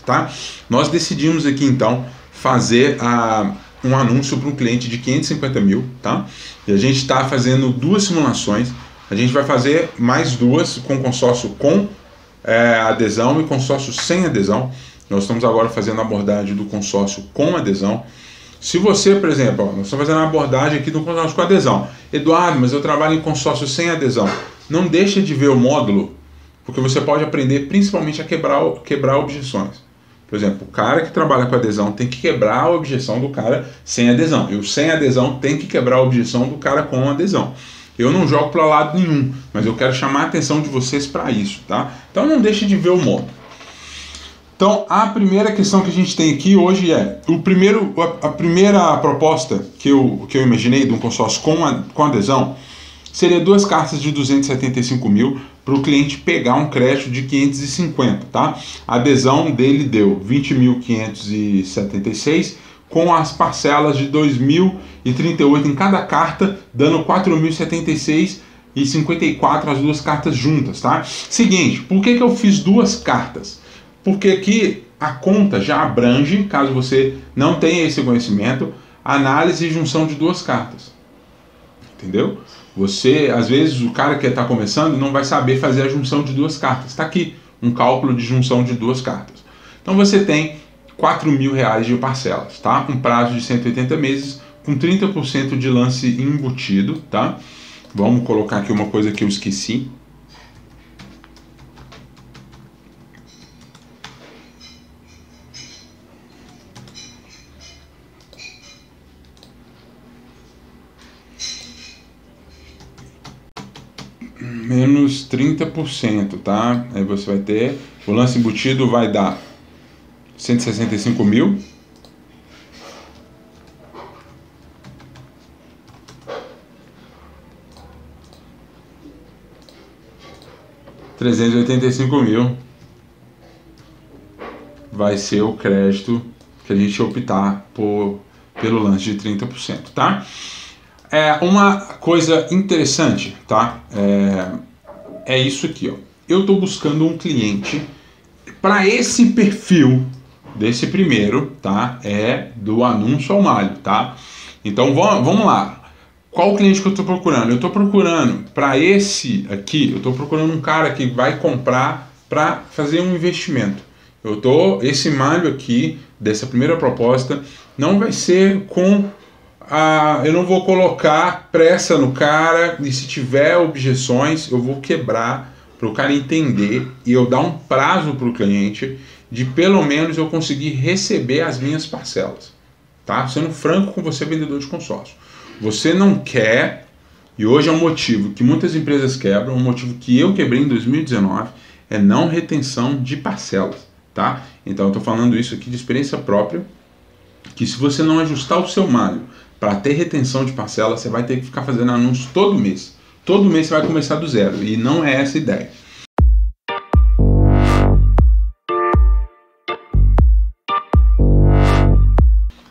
tá? Nós decidimos aqui então fazer um anúncio para um cliente de 550 mil, tá? E a gente está fazendo 2 simulações. A gente vai fazer mais 2 com consórcio com adesão e consórcio sem adesão. Nós estamos agora fazendo a abordagem do consórcio com adesão. Se você, por exemplo, nós estamos fazendo a abordagem aqui do consórcio com adesão. Eduardo, mas eu trabalho em consórcio sem adesão. Não deixa de ver o módulo, porque você pode aprender principalmente a quebrar objeções. Por exemplo, o cara que trabalha com adesão tem que quebrar a objeção do cara sem adesão. E o sem adesão tem que quebrar a objeção do cara com adesão. Eu não jogo para lado nenhum, mas eu quero chamar a atenção de vocês para isso, tá? Então não deixe de ver o módulo. Então a primeira questão que a gente tem aqui hoje é a primeira proposta que eu imaginei de um consórcio com adesão seria 2 cartas de 275 mil para o cliente pegar um crédito de 550, tá? A adesão dele deu 20.576 com as parcelas de 2.038 em cada carta, dando 4.076,54 as 2 cartas juntas, tá? Seguinte, por que eu fiz 2 cartas? Porque aqui a conta já abrange, caso você não tenha esse conhecimento, análise e junção de 2 cartas. Entendeu? Você, às vezes, o cara que está começando não vai saber fazer a junção de 2 cartas. Está aqui um cálculo de junção de 2 cartas. Então você tem R$4.000 de parcelas, tá? Com prazo de 180 meses, com 30% de lance embutido, tá? Vamos colocar aqui uma coisa que eu esqueci. Menos 30%, tá? Aí você vai ter, o lance embutido vai dar 165 mil. R$385 mil vai ser o crédito que a gente optar pelo lance de 30%, tá? Uma coisa interessante, tá? É isso aqui, ó. Eu estou buscando um cliente para esse perfil desse primeiro, tá? Do anúncio ao malho, tá? Então vamos lá. Qual o cliente que eu estou procurando? Eu estou procurando para esse aqui, eu estou procurando um cara que vai comprar para fazer um investimento. Esse malho aqui dessa primeira proposta não vai ser com eu não vou colocar pressa no cara, e se tiver objeções eu vou quebrar para o cara entender e eu dar um prazo para o cliente de pelo menos eu conseguir receber as minhas parcelas, tá? Sendo franco com você, vendedor de consórcio. Você não quer, e hoje é um motivo que muitas empresas quebram, um motivo que eu quebrei em 2019, é não retenção de parcelas, tá? Então eu estou falando isso aqui de experiência própria, que se você não ajustar o seu malho para ter retenção de parcela, você vai ter que ficar fazendo anúncios todo mês. Todo mês você vai começar do zero, e não é essa a ideia.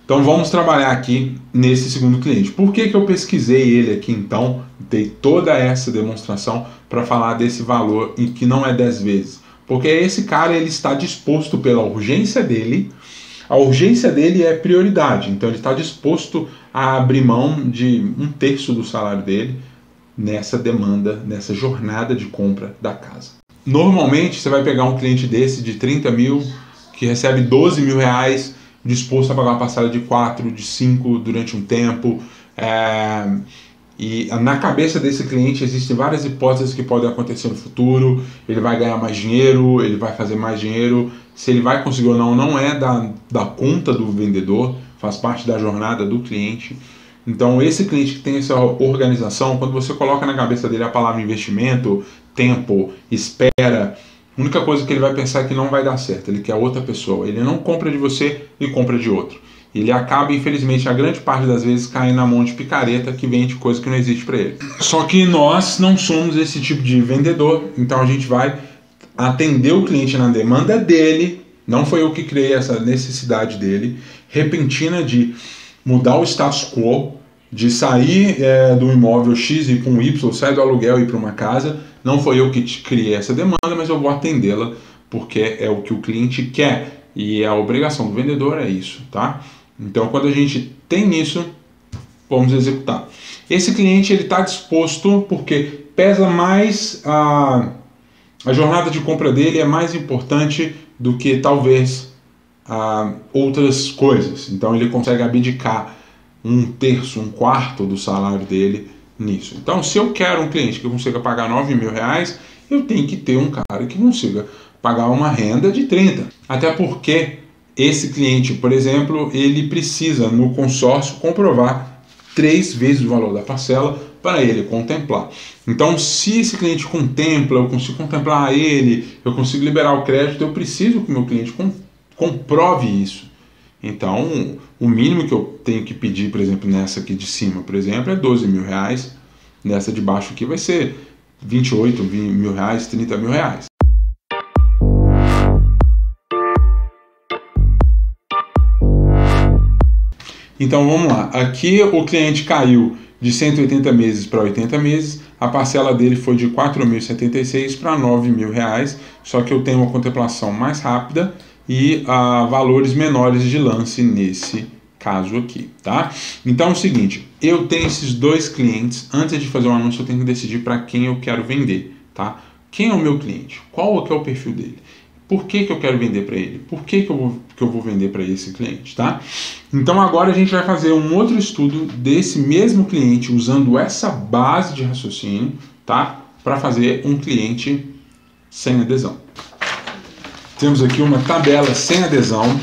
Então vamos trabalhar aqui nesse segundo cliente. Por que eu pesquisei ele aqui então? Dei toda essa demonstração para falar desse valor em que não é 10 vezes. Porque esse cara ele está disposto pela urgência dele. A urgência dele é prioridade, então ele está disposto a abrir mão de 1/3 do salário dele nessa demanda, nessa jornada de compra da casa. Normalmente você vai pegar um cliente desse de 30 mil, que recebe 12 mil reais, disposto a pagar uma parcela de 4, de 5 durante um tempo. E na cabeça desse cliente existem várias hipóteses que podem acontecer no futuro. Ele vai ganhar mais dinheiro, ele vai fazer mais dinheiro. Se ele vai conseguir ou não, não é da conta do vendedor, faz parte da jornada do cliente. Então esse cliente que tem essa organização, quando você coloca na cabeça dele a palavra investimento, tempo, espera, a única coisa que ele vai pensar é que não vai dar certo, ele quer outra pessoa. Ele não compra de você e compra de outro. Ele acaba, infelizmente, a grande parte das vezes caindo na mão de picareta que vende coisa que não existe para ele. Só que nós não somos esse tipo de vendedor, então a gente vai atender o cliente na demanda dele. Não foi eu que criei essa necessidade dele, repentina de mudar o status quo, de sair do imóvel X e ir para um Y, sair do aluguel e ir para uma casa. Não foi eu que criei essa demanda, mas eu vou atendê-la porque é o que o cliente quer. e a obrigação do vendedor é isso, tá? Então, quando a gente tem isso, vamos executar. Esse cliente ele está disposto porque pesa mais a jornada de compra dele é mais importante do que talvez outras coisas. Então ele consegue abdicar 1/3, 1/4 do salário dele nisso. Então, se eu quero um cliente que consiga pagar R$9.000, eu tenho que ter um cara que consiga pagar uma renda de 30. Até porque esse cliente, por exemplo, ele precisa no consórcio comprovar 3 vezes o valor da parcela para ele contemplar. Então, se esse cliente contempla, eu consigo contemplar ele, eu consigo liberar o crédito, eu preciso que o meu cliente comprove isso. Então, o mínimo que eu tenho que pedir, por exemplo, nessa aqui de cima, por exemplo, é R$12.000. Nessa de baixo aqui vai ser R$28.000, R$30.000. Então vamos lá, aqui o cliente caiu de 180 meses para 80 meses, a parcela dele foi de R$4.076 para R$9.000, só que eu tenho uma contemplação mais rápida e valores menores de lance nesse caso aqui, tá? Então é o seguinte, eu tenho esses 2 clientes, antes de fazer um anúncio eu tenho que decidir para quem eu quero vender, tá? Quem é o meu cliente? Qual é o perfil dele? Por que eu quero vender para ele? Por que eu vou vender para esse cliente, tá? Então agora a gente vai fazer um outro estudo desse mesmo cliente usando essa base de raciocínio, tá? Para fazer um cliente sem adesão. Temos aqui uma tabela sem adesão.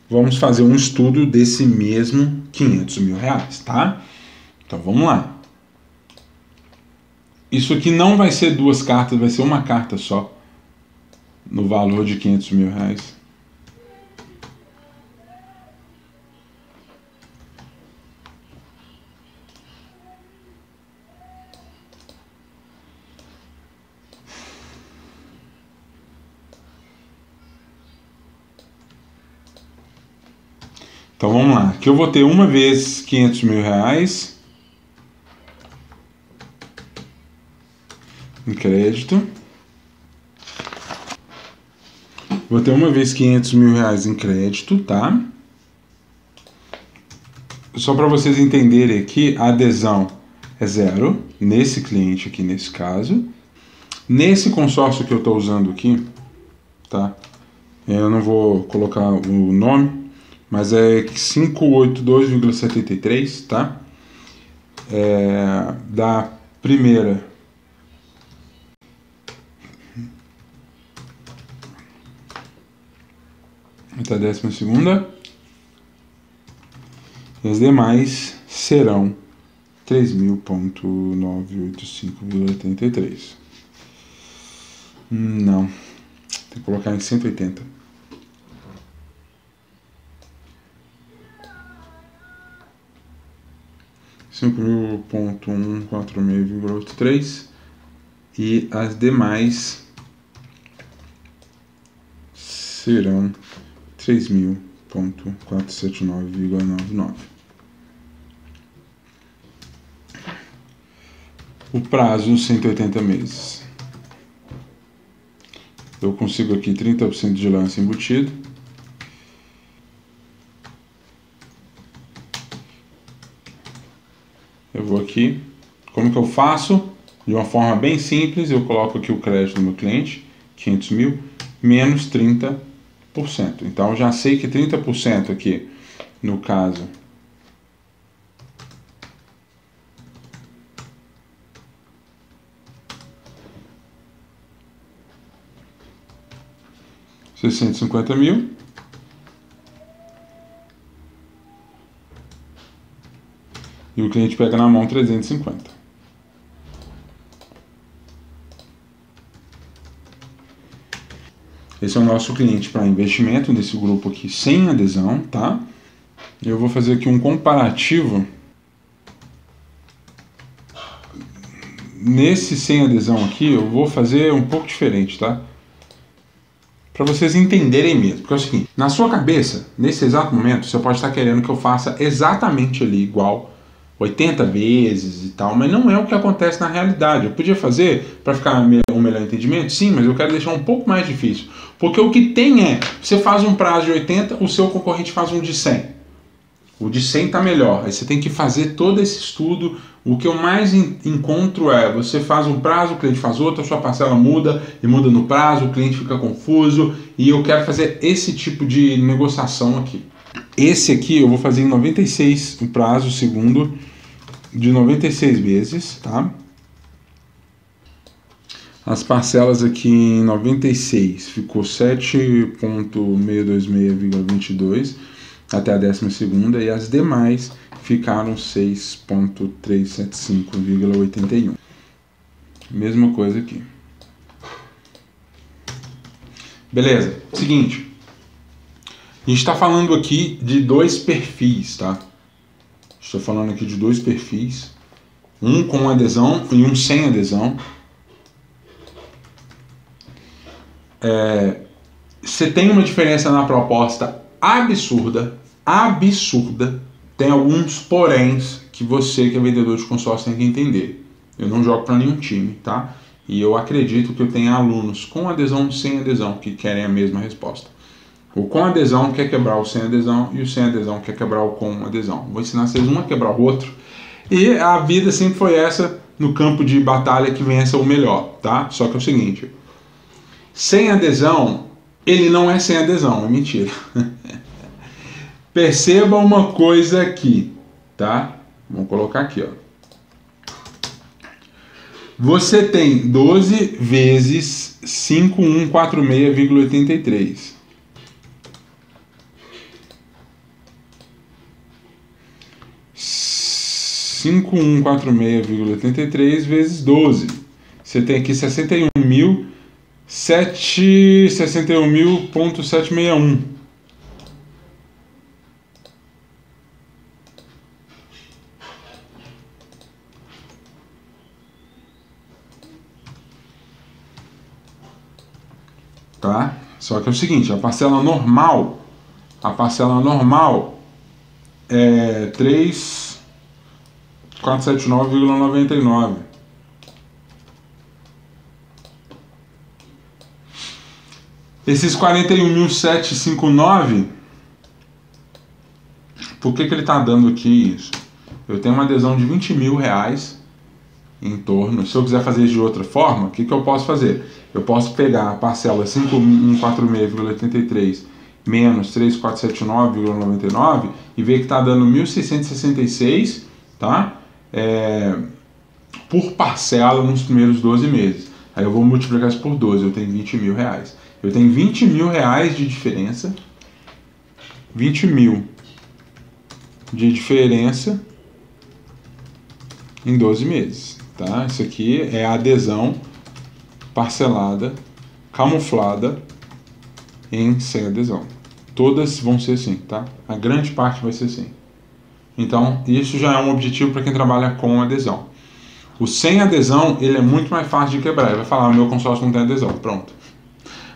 Vamos fazer um estudo desse mesmo R$500.000, tá? Então vamos lá. Isso aqui não vai ser 2 cartas, vai ser uma carta só, no valor de R$500.000. Então vamos lá, aqui eu vou ter uma vez R$500.000 em crédito. Vou ter uma vez R$500.000 em crédito, tá? Só para vocês entenderem aqui, a adesão é 0 nesse cliente aqui, nesse caso. Nesse consórcio que eu estou usando aqui, tá? Eu não vou colocar o nome, mas é 582,73, tá? Da primeira até a 12ª, e as demais serão 3.985,83. Não, tem que colocar em 180. R$5.146,83 e as demais serão 3.479,99. O prazo 180 meses. Eu consigo aqui 30% de lance embutido. Eu vou aqui. Como que eu faço? De uma forma bem simples, eu coloco aqui o crédito do meu cliente, 500.000, menos 30%. Então, eu já sei que 30% aqui, no caso, R$650.000. E o cliente pega na mão 350. Esse é o nosso cliente para investimento nesse grupo aqui sem adesão, tá? Eu vou fazer aqui um comparativo. Nesse sem adesão aqui, eu vou fazer um pouco diferente, tá? Para vocês entenderem mesmo. Porque é o seguinte, na sua cabeça, nesse exato momento, você pode estar querendo que eu faça exatamente ali igual 80 vezes e tal, mas não é o que acontece na realidade. Eu podia fazer para ficar um melhor entendimento? Sim, mas eu quero deixar um pouco mais difícil. Porque o que tem é, você faz um prazo de 80, o seu concorrente faz um de 100. O de 100 está melhor. Aí você tem que fazer todo esse estudo. O que eu mais encontro é, você faz um prazo, o cliente faz outro, a sua parcela muda e muda no prazo, o cliente fica confuso. E eu quero fazer esse tipo de negociação aqui. Esse aqui eu vou fazer em 96, o prazo segundo de 96 vezes, tá? As parcelas aqui em 96 ficou 7.626,22 até a 12ª e as demais ficaram 6.375,81. Mesma coisa aqui. Beleza, seguinte. A gente está falando aqui de dois perfis, tá? Estou falando aqui de dois perfis, um com adesão e um sem adesão. Você tem uma diferença na proposta absurda, tem alguns poréns que você que é vendedor de consórcio tem que entender. Eu não jogo para nenhum time, tá? E eu acredito que eu tenho alunos com adesão e sem adesão que querem a mesma resposta. O com adesão quer quebrar o sem adesão e o sem adesão quer quebrar o com adesão. Vou ensinar vocês um a quebrar o outro. E a vida sempre foi essa no campo de batalha que vença o melhor, tá? Só que é o seguinte, sem adesão, ele não é sem adesão, é mentira. Perceba uma coisa aqui, tá? Vamos colocar aqui, ó. Você tem 12 vezes 5146,83. 5146,83 vezes 12. Você tem aqui 61.761. Tá? Só que é o seguinte, a parcela normal é 3.479,99. Esses 41.759, por que ele está dando aqui isso? Eu tenho uma adesão de 20 mil reais em torno. Se eu quiser fazer de outra forma, o que eu posso fazer? Eu posso pegar a parcela 5.146,83 menos 3.479,99 e ver que está dando 1.666, tá? Por parcela nos primeiros 12 meses. Aí eu vou multiplicar isso por 12, eu tenho 20 mil reais. Eu tenho 20 mil reais de diferença. 20 mil de diferença em 12 meses, tá? Isso aqui é a adesão parcelada, camuflada em sem adesão. Todas vão ser assim, tá? A grande parte vai ser assim. Então, isso já é um objetivo para quem trabalha com adesão. O sem adesão, ele é muito mais fácil de quebrar. Ele vai falar, meu consórcio não tem adesão, pronto.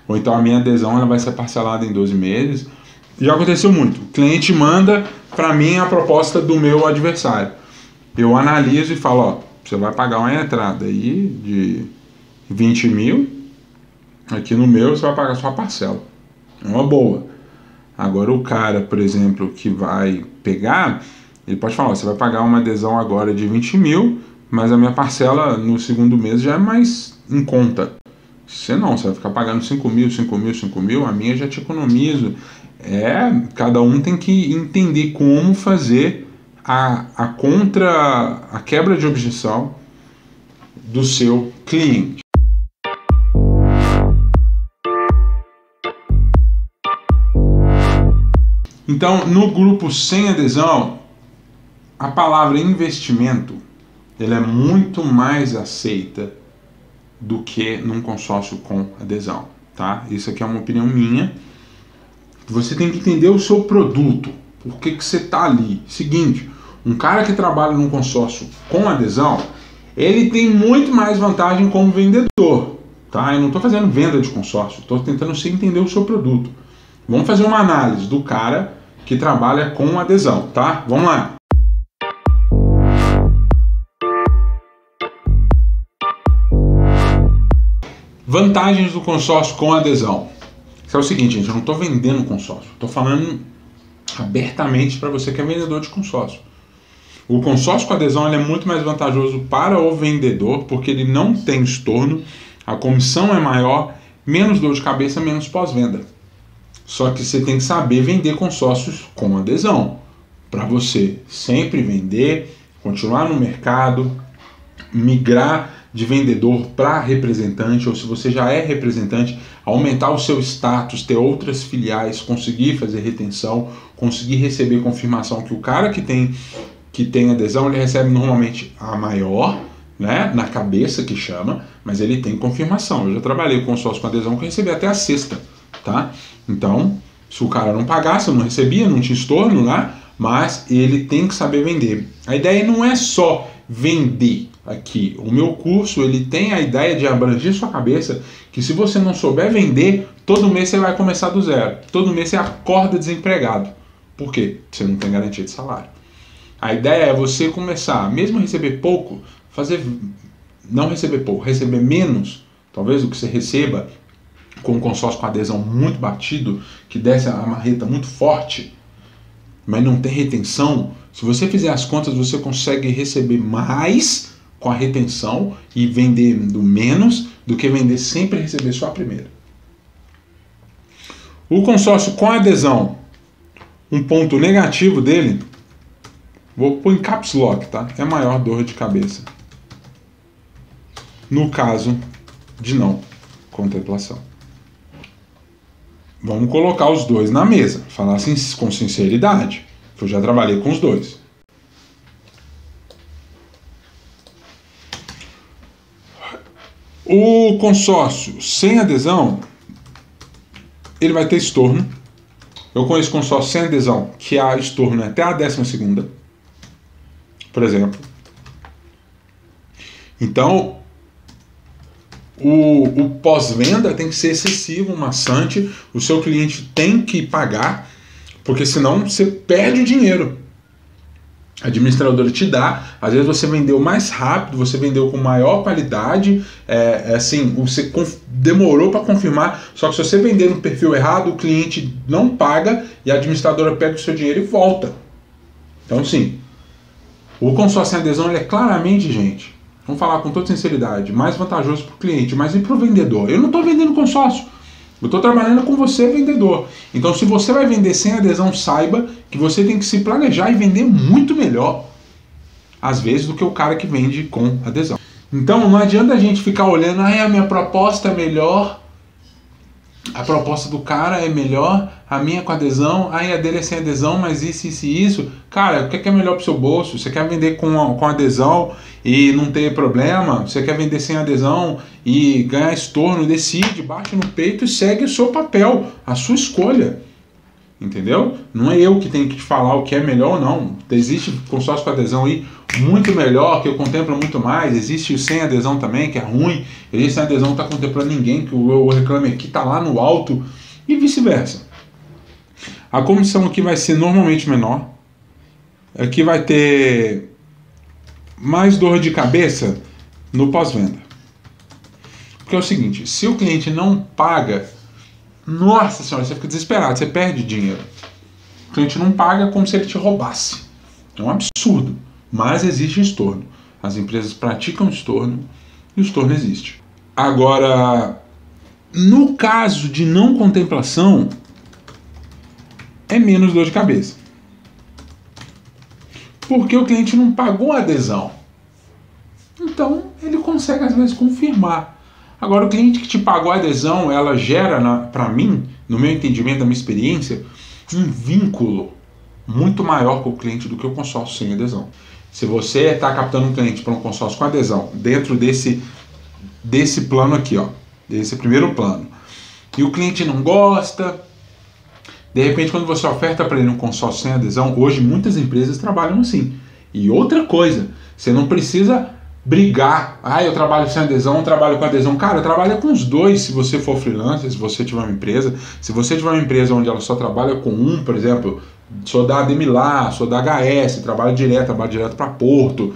Ou então a minha adesão ela vai ser parcelada em 12 meses. Já aconteceu muito. O cliente manda para mim a proposta do meu adversário. Eu analiso e falo, ó, você vai pagar uma entrada aí de 20 mil, aqui no meu você vai pagar sua parcela. É uma boa. Agora o cara, por exemplo, que vai pegar, ele pode falar, ó, você vai pagar uma adesão agora de 20 mil, mas a minha parcela no segundo mês já é mais em conta. Você não, você vai ficar pagando 5 mil, 5 mil, 5 mil, a minha já te economizo. Cada um tem que entender como fazer a quebra de objeção do seu cliente. Então, no grupo sem adesão, a palavra investimento ela é muito mais aceita do que num consórcio com adesão, tá? Isso aqui é uma opinião minha. Você tem que entender o seu produto, por que você está ali. Seguinte, um cara que trabalha num consórcio com adesão, ele tem muito mais vantagem como vendedor, tá? Eu não estou fazendo venda de consórcio, estou tentando você entender o seu produto. Vamos fazer uma análise do cara que trabalha com adesão, tá? Vamos lá. Vantagens do consórcio com adesão. Isso é o seguinte, gente, eu não estou vendendo consórcio, estou falando abertamente para você que é vendedor de consórcio. O consórcio com adesão ele é muito mais vantajoso para o vendedor, porque ele não tem estorno, a comissão é maior, menos dor de cabeça, menos pós-venda. Só que você tem que saber vender consórcios com adesão, para você sempre vender, continuar no mercado, migrar de vendedor para representante, ou se você já é representante, aumentar o seu status, ter outras filiais, conseguir fazer retenção, conseguir receber confirmação que o cara que tem adesão, ele recebe normalmente a maior, né, na cabeça que chama, mas ele tem confirmação. Eu já trabalhei com consórcio com adesão que eu recebi até a sexta, tá? Então, se o cara não pagasse, eu não recebia, não tinha estorno, né? Mas ele tem que saber vender. A ideia não é só vender aqui. O meu curso, ele tem a ideia de abranger sua cabeça, que se você não souber vender, todo mês você vai começar do zero. Todo mês você acorda desempregado. Por quê? Você não tem garantia de salário. A ideia é você começar, mesmo receber pouco, não receber pouco, receber menos, talvez do que você receba com um consórcio com adesão muito batido, que desce a marreta muito forte, mas não tem retenção. Se você fizer as contas, você consegue receber mais com a retenção e vendendo menos do que vender sempre e receber só a primeira. O consórcio com adesão, um ponto negativo dele, vou pôr em caps lock, tá? É maior dor de cabeça. No caso de não contemplação. Vamos colocar os dois na mesa, falar assim com sinceridade, que eu já trabalhei com os dois. O consórcio sem adesão, ele vai ter estorno. Eu conheço consórcio sem adesão, que há estorno até a 12ª, por exemplo. Então, o pós-venda tem que ser excessivo, maçante, o seu cliente tem que pagar, porque senão você perde o dinheiro. A administradora te dá, às vezes você vendeu mais rápido, você vendeu com maior qualidade, assim, você demorou para confirmar, só que se você vender no perfil errado, o cliente não paga e a administradora pega o seu dinheiro e volta. Então, sim, o consórcio sem adesão ele é claramente, gente, vamos falar com toda sinceridade, mais vantajoso para o cliente, mas e para o vendedor? Eu não estou vendendo consórcio. Eu estou trabalhando com você, vendedor. Então, se você vai vender sem adesão, saiba que você tem que se planejar e vender muito melhor, às vezes, do que o cara que vende com adesão. Então, não adianta a gente ficar olhando, a minha proposta é melhor, a proposta do cara é melhor, a minha com adesão, a dele é sem adesão, mas isso. Cara, o que é melhor para o seu bolso? Você quer vender com adesão e não ter problema? Você quer vender sem adesão e ganhar estorno? Decide, bate no peito e segue o seu papel, a sua escolha. Entendeu? Não é eu que tenho que te falar o que é melhor ou não. Existe consórcio com adesão aí muito melhor, que eu contemplo muito mais. Existe o sem adesão também, que é ruim. Existe sem adesão que não está contemplando ninguém, que o Reclame Aqui está lá no alto. E vice-versa. A comissão aqui vai ser normalmente menor. Aqui vai ter mais dor de cabeça no pós-venda. Porque é o seguinte, se o cliente não paga, nossa senhora, você fica desesperado, você perde dinheiro. O cliente não paga como se ele te roubasse. É um absurdo. Mas existe estorno. As empresas praticam estorno e o estorno existe. Agora, no caso de não contemplação, é menos dor de cabeça. Porque o cliente não pagou a adesão. Então, ele consegue às vezes confirmar. Agora, o cliente que te pagou a adesão, ela gera, para mim, no meu entendimento, da minha experiência, um vínculo muito maior com o cliente do que o consórcio sem adesão. Se você está captando um cliente para um consórcio com adesão, dentro desse plano aqui, ó, desse primeiro plano, e o cliente não gosta, de repente, quando você oferta para ele um consórcio sem adesão, hoje muitas empresas trabalham assim. E outra coisa, você não precisa brigar. Eu trabalho sem adesão, eu trabalho com adesão. Cara, trabalha com os dois se você for freelancer, se você tiver uma empresa. Se você tiver uma empresa onde ela só trabalha com um, por exemplo, sou da Ademilar, sou da HS, trabalho direto para Porto,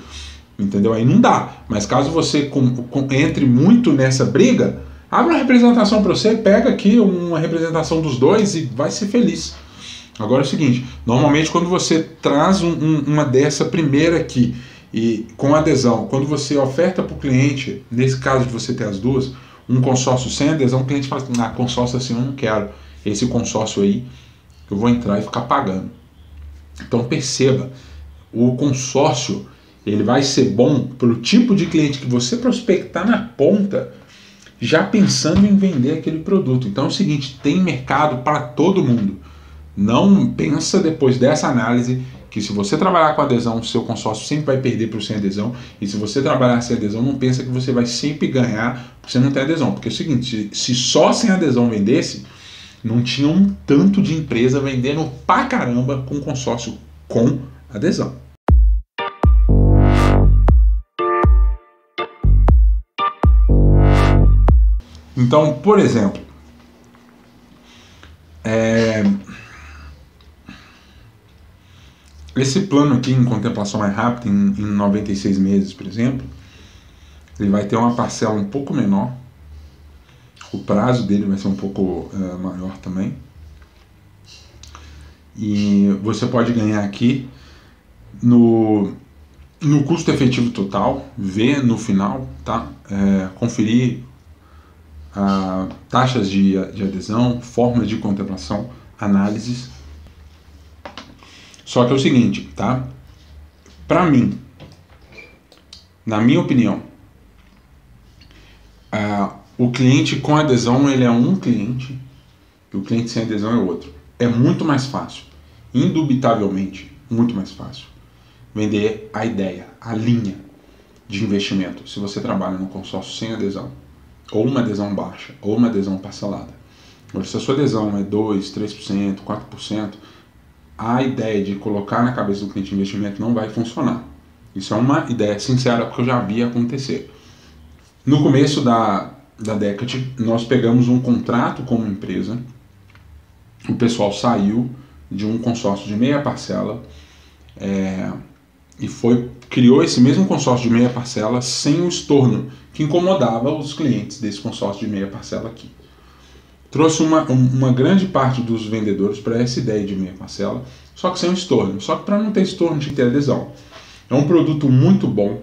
entendeu? Aí não dá. Mas caso você entre muito nessa briga, Abre uma representação para você, pega aqui uma representação dos dois e vai ser feliz. Agora é o seguinte, normalmente quando você traz uma dessa primeira aqui e com adesão, quando você oferta para o cliente, nesse caso de você ter as duas, um consórcio sem adesão, o cliente fala assim, consórcio assim eu não quero, esse consórcio aí eu vou entrar e ficar pagando. Então perceba, o consórcio ele vai ser bom para o tipo de cliente que você prospectar na ponta, já pensando em vender aquele produto. Então é o seguinte, tem mercado para todo mundo. Não pensa depois dessa análise que se você trabalhar com adesão, o seu consórcio sempre vai perder para o sem adesão. E se você trabalhar sem adesão, não pensa que você vai sempre ganhar porque você não tem adesão. Porque é o seguinte, se só sem adesão vendesse, não tinha um tanto de empresa vendendo pra caramba com consórcio com adesão. Então, por exemplo, esse plano aqui em contemplação mais rápida, em 96 meses, por exemplo, ele vai ter uma parcela um pouco menor, o prazo dele vai ser um pouco maior também, e você pode ganhar aqui no custo efetivo total, ver no final, tá? Conferir taxas de adesão, formas de contemplação, análises. Só que é o seguinte, tá? Para mim, na minha opinião, o cliente com adesão ele é um cliente e o cliente sem adesão é outro. É muito mais fácil, indubitavelmente, muito mais fácil vender a ideia, a linha de investimento. Se você trabalha no consórcio sem adesão, ou uma adesão baixa, ou uma adesão parcelada. Agora, se a sua adesão é 2%, 3%, 4%, a ideia de colocar na cabeça do cliente investimento não vai funcionar. Isso é uma ideia sincera, porque eu já vi acontecer. No começo da Decade, nós pegamos um contrato como empresa, o pessoal saiu de um consórcio de meia parcela e criou esse mesmo consórcio de meia parcela sem o estorno que incomodava os clientes desse consórcio de meia parcela aqui. Trouxe uma grande parte dos vendedores para essa ideia de meia parcela, só que sem o estorno. Só que para não ter estorno tinha que ter adesão. É um produto muito bom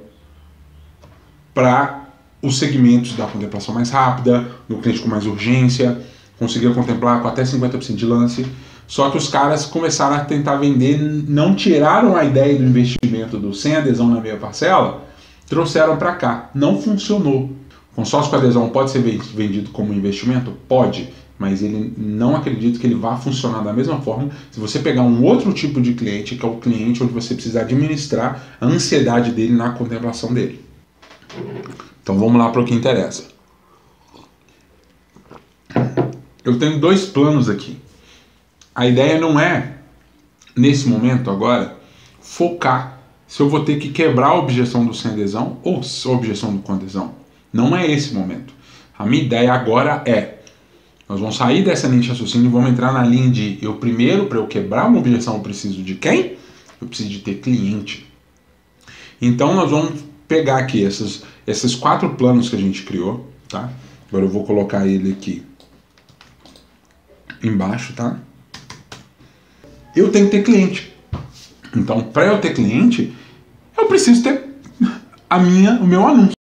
para os segmentos da contemplação mais rápida, no cliente com mais urgência, conseguia contemplar com até 50% de lance. Só que os caras começaram a tentar vender, não tiraram a ideia do investimento do sem adesão na meia parcela, trouxeram para cá. Não funcionou. Consórcio com adesão pode ser vendido como investimento? Pode, mas ele não acredita que ele vá funcionar da mesma forma se você pegar um outro tipo de cliente, que é o cliente onde você precisa administrar a ansiedade dele na contemplação dele. Então vamos lá para o que interessa. Eu tenho dois planos aqui. A ideia não é, nesse momento agora, focar se eu vou ter que quebrar a objeção do sem adesão ou a objeção do com adesão. Não é esse momento. A minha ideia agora nós vamos sair dessa linha de raciocínio e vamos entrar na linha de primeiro, para eu quebrar uma objeção, eu preciso de quem? Eu preciso de ter cliente. Então nós vamos pegar aqui esses 4 planos que a gente criou, tá? Agora eu vou colocar ele aqui embaixo, tá? Eu tenho que ter cliente. Então, para eu ter cliente, eu preciso ter o meu anúncio.